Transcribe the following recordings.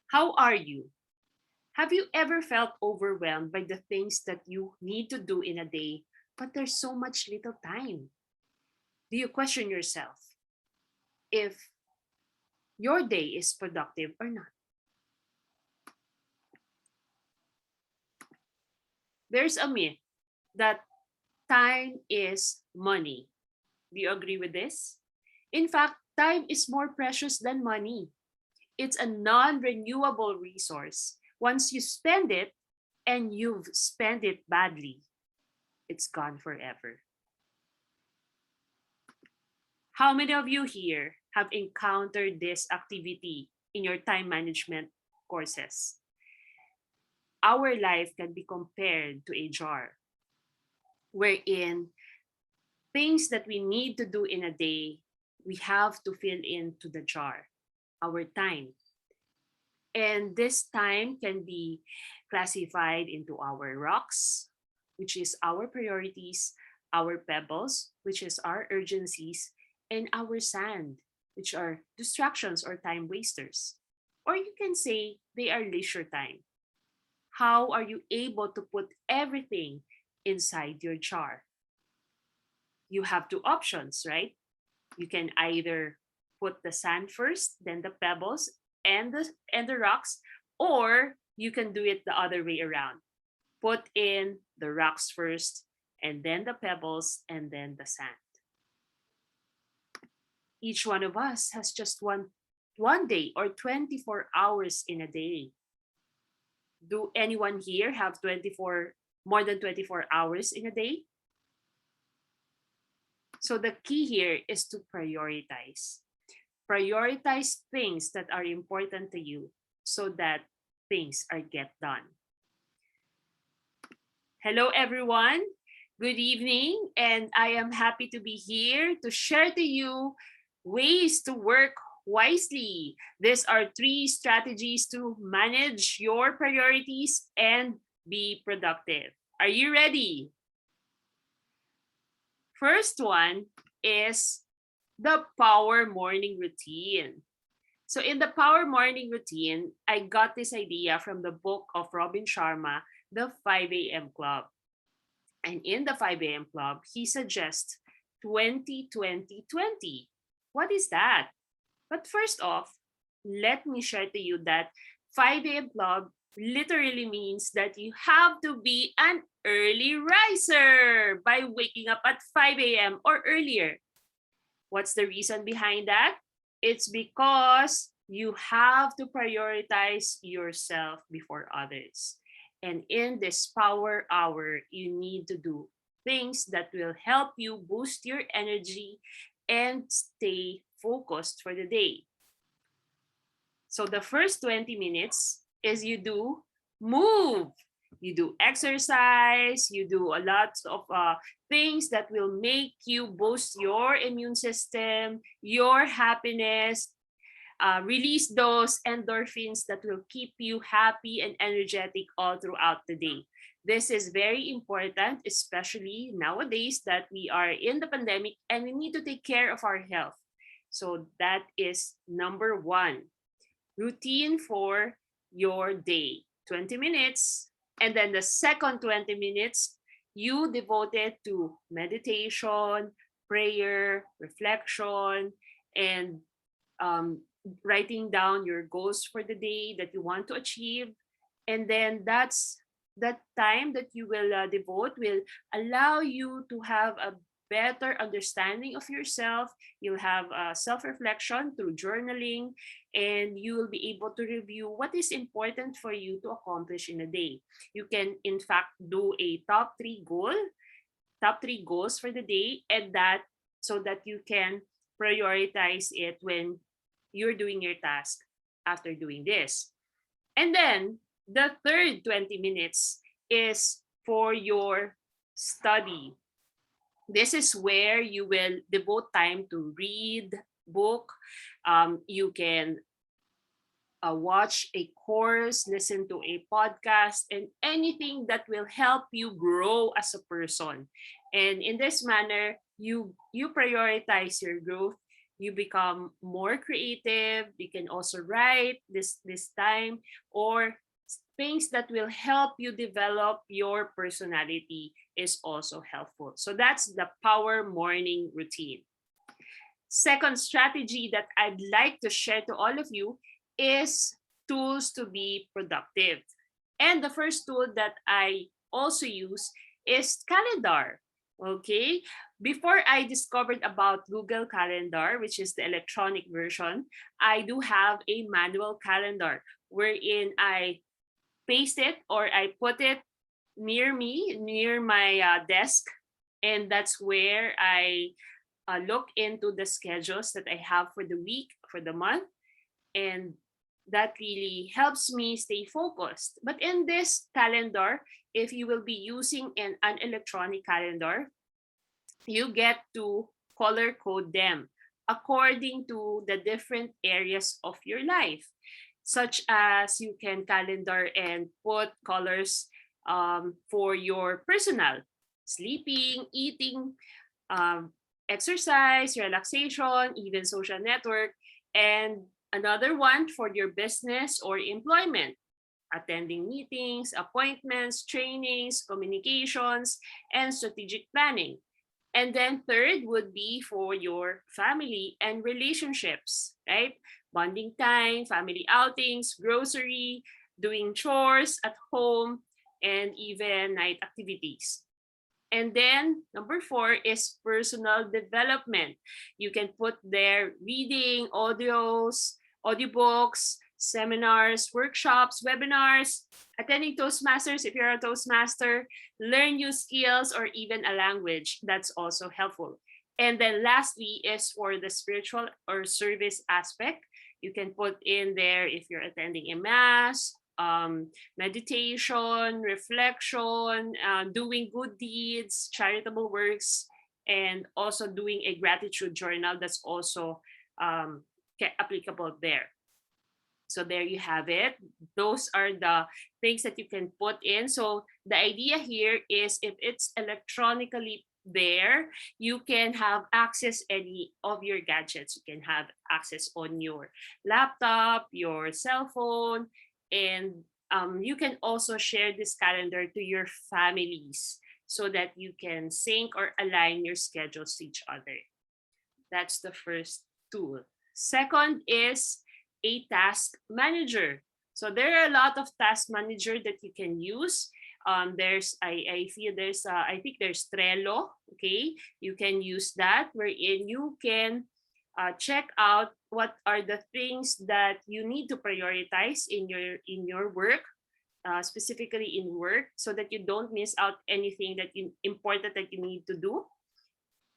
How are you? Have you ever felt overwhelmed by the things that you need to do in a day, but there's so much little time? Do you question yourself if your day is productive or not? There's a myth that time is money. Do you agree with this? In fact, time is more precious than money. It's a non renewable resource. Once you spend it and you've spent it badly, it's gone forever. How many of you here have encountered this activity in your time management courses? Our life can be compared to a jar wherein things that we need to do in a day, we have to fill into the jar, our time. And this time can be classified into our rocks, which is our priorities, our pebbles, which is our urgencies, and our sand, which are distractions or time wasters. Or you can say they are leisure time. How are you able to put everything inside your jar? You have two options, right? You can either put the sand first, then the pebbles and the rocks, or you can do it the other way around. Put in the rocks first, and then the pebbles, and then the sand. Each one of us has just one day or 24 hours in a day. Do anyone here have 24 more than 24 hours in a day? So the key here is to prioritize. Prioritize things that are important to you so that things are get done. Hello everyone. Good evening, and I am happy to be here to share to you ways to work wisely. These are three strategies to manage your priorities and be productive. Are you ready? First one is the power morning routine. So in the power morning routine, I got this idea from the book of Robin Sharma, The 5 a.m. Club. And in the 5 a.m. Club, he suggests 20-20-20. What is that? But first off, let me share to you that 5 a.m. Club literally means that you have to be an early riser by waking up at 5 a.m. or earlier. What's the reason behind that? It's because you have to prioritize yourself before others. And in this power hour, you need to do things that will help you boost your energy and stay focused for the day. So the first 20 minutes is you do move. You do exercise, you do a lot of things that will make you boost your immune system, your happiness, release those endorphins that will keep you happy and energetic all throughout the day. This is very important, especially nowadays that we are in the pandemic and we need to take care of our health. So that is number one. Routine for your day, 20 minutes. And then the second 20 minutes, you devote it to meditation, prayer, reflection, and writing down your goals for the day that you want to achieve. And then that's that time that you will devote will allow you to have a better understanding of yourself. You'll have self-reflection through journaling, and you will be able to review what is important for you to accomplish in a day. You can in fact do a top three goals for the day, and that so that you can prioritize it when you're doing your task after doing this. And then the third 20 minutes is for your study. This is where you will devote time to read book. You can watch a course, listen to a podcast, and anything that will help you grow as a person. And in this manner, you prioritize your growth. you become more creative. You can also write this time, or things that will help you develop your personality is also helpful. So that's the power morning routine. Second strategy that I'd like to share to all of you is tools to be productive. And the first tool that I also use is calendar. Okay. Before I discovered about Google Calendar, which is the electronic version, I do have a manual calendar wherein I paste it or I put it near me, near my desk. And that's where I look into the schedules that I have for the week, for the month, and that really helps me stay focused. But in this calendar, if you will be using an electronic calendar, you get to color code them according to the different areas of your life, such as you can calendar and put colors for your personal, sleeping, eating, um, exercise, relaxation, even social network, and another one for your business or employment, attending meetings, appointments, trainings, communications, and strategic planning. And then third would be for your family and relationships, right? Bonding time, family outings, grocery, doing chores at home, and even night activities. And then number four is personal development. You can put there reading, audiobooks, seminars, workshops, webinars, attending Toastmasters if you're a Toastmaster, learn new skills, or even a language. That's also helpful. And then lastly is for the spiritual or service aspect. You can put in there if you're attending a mass, meditation, reflection, doing good deeds, charitable works, and also doing a gratitude journal. That's also applicable there. So there you have it. Those are the things that you can put in. So the idea here is if it's electronically there, you can have access any of your gadgets. You can have access on your laptop, your cell phone, and you can also share this calendar to your families so that you can sync or align your schedules to each other. That's the first tool. Second is a task manager. So there are a lot of task manager that you can use. I feel I think there's Trello. Okay, you can use that wherein you can check out what are the things that you need to prioritize in your work, specifically in work, so that you don't miss out anything that important that you need to do.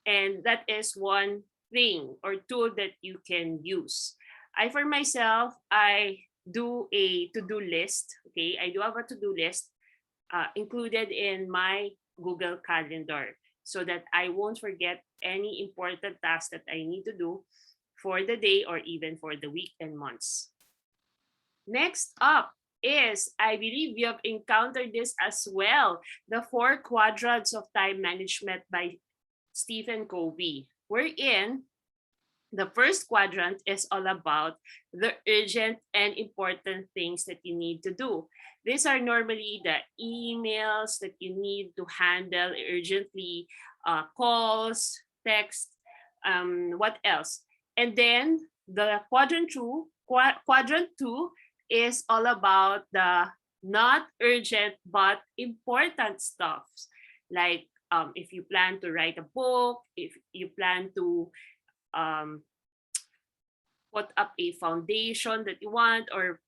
And that is one thing or tool that you can use. For myself, I do a to-do list. Okay, I do have a to-do list included in my Google Calendar so that I won't forget any important task that I need to do for the day or even for the week and months. Next up is, I believe you have encountered this as well, the 4 quadrants of time management by Stephen Covey, wherein the first quadrant is all about the urgent and important things that you need to do. These are normally the emails that you need to handle urgently, calls, text, what else? And then the quadrant two is all about the not urgent but important stuff. Like if you plan to write a book, if you plan to um, put up a foundation that you want, or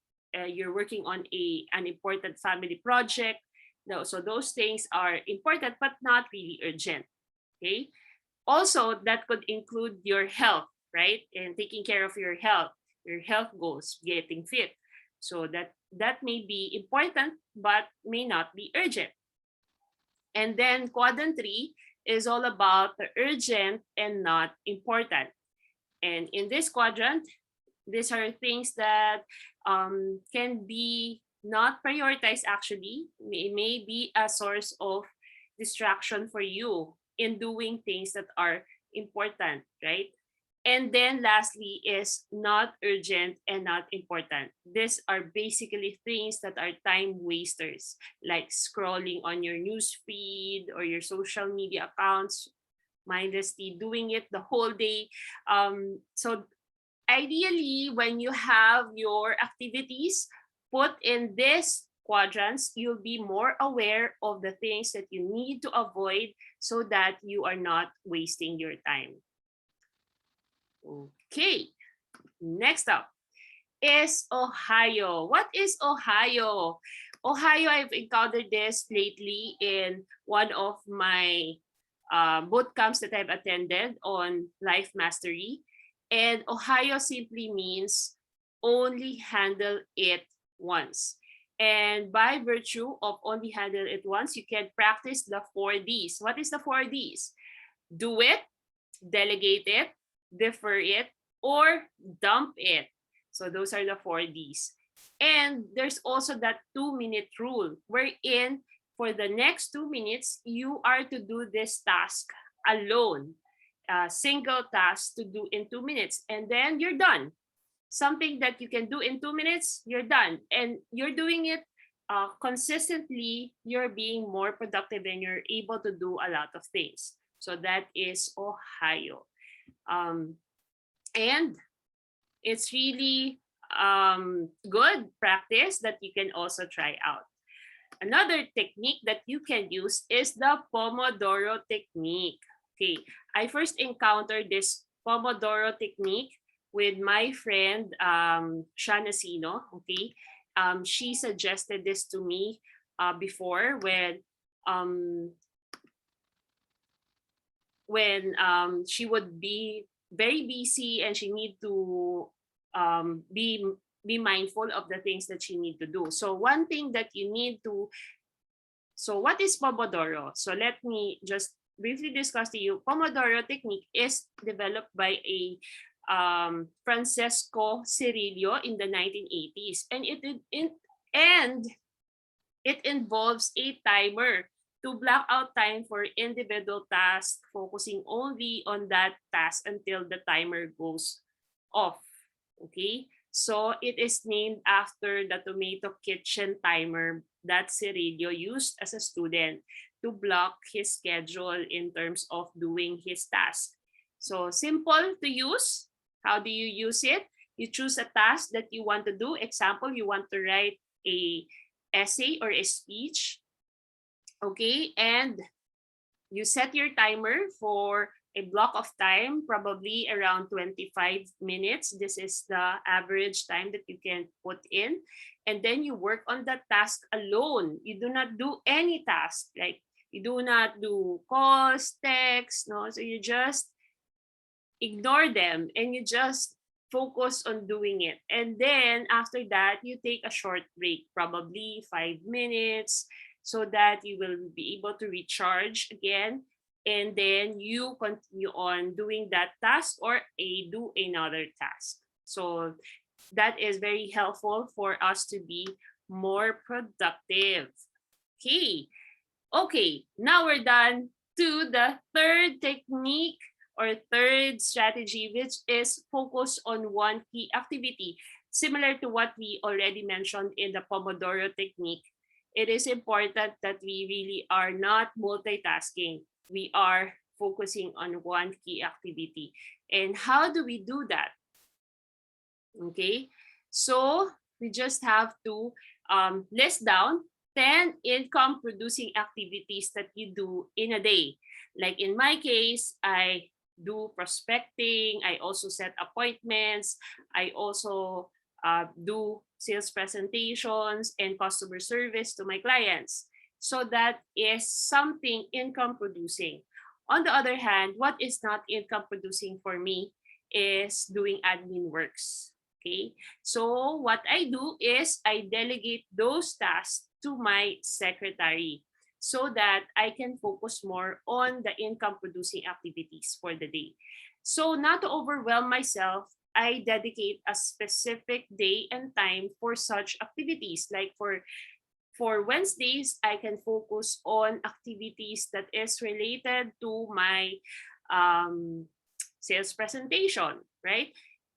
you're working on an important family project. No, so those things are important but not really urgent. Okay. Also, that could include your health, right? And taking care of your health goals, getting fit. So that may be important but may not be urgent. And then quadrant 3 is all about the urgent and not important. And in this quadrant, these are things that can be not prioritized actually. It may be a source of distraction for you in doing things that are important, right? And then lastly is not urgent and not important. These are basically things that are time wasters, like scrolling on your news feed or your social media accounts mindlessly, doing it the whole day. So ideally, when you have your activities put in these quadrants, you'll be more aware of the things that you need to avoid so that you are not wasting your time. Okay, next up is Ohio. What is Ohio? Ohio, I've encountered this lately in one of my boot camps that I've attended on life mastery. And Ohio simply means only handle it once. And by virtue of only handle it once, you can practice the 4 Ds. What is the 4 Ds? Do it, delegate it, defer it, or dump it. So those are the 4 Ds. And there's also that 2-minute rule wherein for the next 2 minutes, you are to do this task alone, a single task to do in 2 minutes, and then you're done. Something that you can do in 2 minutes, you're done. And you're doing it consistently, you're being more productive and you're able to do a lot of things. So that is Ohio. And it's really good practice that you can also try out. Another technique that you can use is the Pomodoro technique. Okay, I first encountered this Pomodoro technique with my friend Shana Sino. Okay, she suggested this to me before um, she would be very busy and she need to be mindful of the things that she need to do. So one thing that you need to, so what is Pomodoro? So let me just briefly discuss to you. Pomodoro technique is developed by a Francesco Cirillo in the 1980s, and it involves a timer to block out time for individual tasks, focusing only on that task until the timer goes off. Okay, so it is named after the tomato kitchen timer that Cirillo used as a student to block his schedule in terms of doing his task. So simple to use. How do you use it? You choose a task that you want to do. Example, you want to write a essay or a speech. Okay, and you set your timer for a block of time, probably around 25 minutes. This is the average time that you can put in. And then you work on that task alone. You do not do any task. Like you do not do calls, texts, no. So you just ignore them and you just focus on doing it. And then after that, you take a short break, probably 5 minutes, so that you will be able to recharge again. And then you continue on doing that task or do another task. So that is very helpful for us to be more productive. Okay. Okay, now we're done to the third technique or third strategy, which is focus on one key activity. Similar to what we already mentioned in the Pomodoro technique, it is important that we really are not multitasking. We are focusing on one key activity. And how do we do that? Okay, so we just have to list down 10 income producing activities that you do in a day. Like in my case, I do prospecting, I also set appointments, I also do sales presentations and customer service to my clients. So that is something income producing. On the other hand, what is not income producing for me is doing admin works. Okay, so what I do is I delegate those tasks to my secretary so that I can focus more on the income producing activities for the day. So not to overwhelm myself, I dedicate a specific day and time for such activities. Like for Wednesdays, I can focus on activities that is related to my um, sales presentation, right?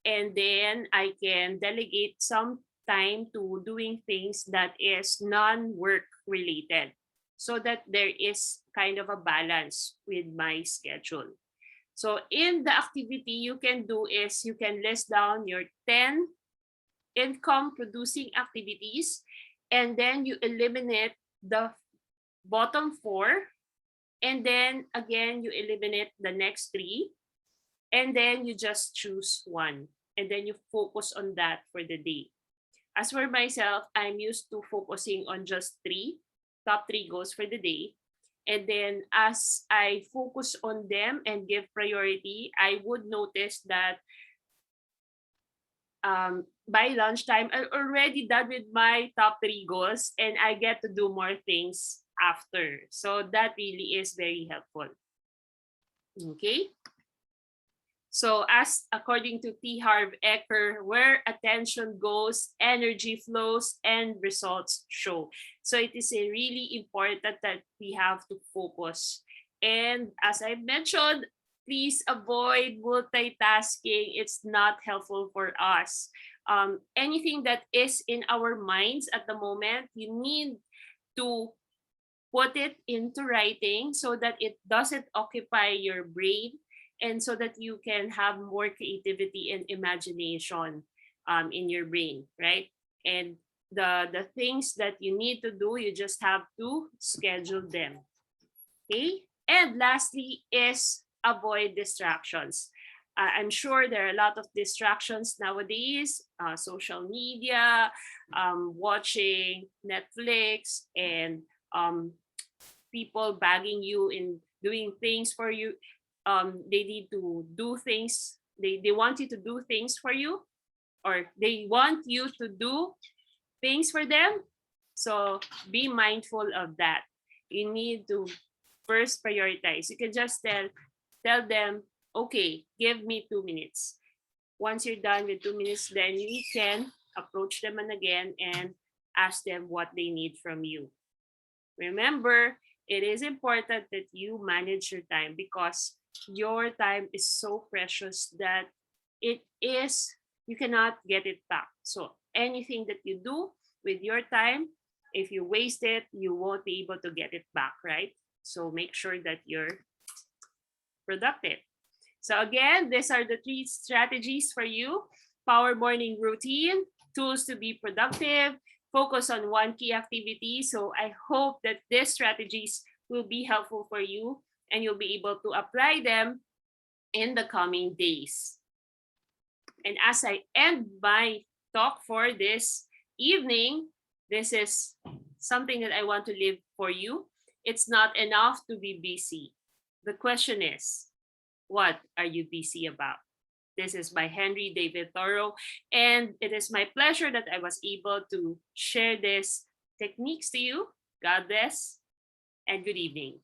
And then I can delegate some time to doing things that is non-work related so that there is kind of a balance with my schedule. So in the activity you can do is you can list down your 10 income producing activities, and then you eliminate the bottom 4, and then again you eliminate the next 3, and then you just choose one, and then you focus on that for the day. As for myself, I'm used to focusing on just top three goals for the day. And then as I focus on them and give priority, I would notice that by lunchtime, I'm already done with my top 3 goals and I get to do more things after. So that really is very helpful. Okay. So as according to T. Harv Eker, where attention goes, energy flows and results show. So it is really important that we have to focus. And as I mentioned, please avoid multitasking. It's not helpful for us. Anything that is in our minds at the moment, you need to put it into writing so that it doesn't occupy your brain, and so that you can have more creativity and imagination in your brain, right? And the things that you need to do, you just have to schedule them. Okay. And lastly is avoid distractions. I'm sure there are a lot of distractions nowadays, social media, watching Netflix, and people bagging you in doing things for you. They need to do things, they want you to do things for you, or they want you to do things for them. So be mindful of that. You need to first prioritize. You can just tell them, okay, give me 2 minutes. Once you're done with 2 minutes, then you can approach them again and ask them what they need from you. Remember, it is important that you manage your time, because your time is so precious that you cannot get it back. So anything that you do with your time, if you waste it, you won't be able to get it back, right? So make sure that you're productive. So again, these are the 3 strategies for you. Power morning routine, tools to be productive, focus on one key activity. So I hope that these strategies will be helpful for you and you'll be able to apply them in the coming days. And as I end my talk for this evening, this is something that I want to leave for you. It's not enough to be busy. The question is, what are you busy about? This is by Henry David Thoreau, and it is my pleasure that I was able to share these techniques to you. God bless and good evening.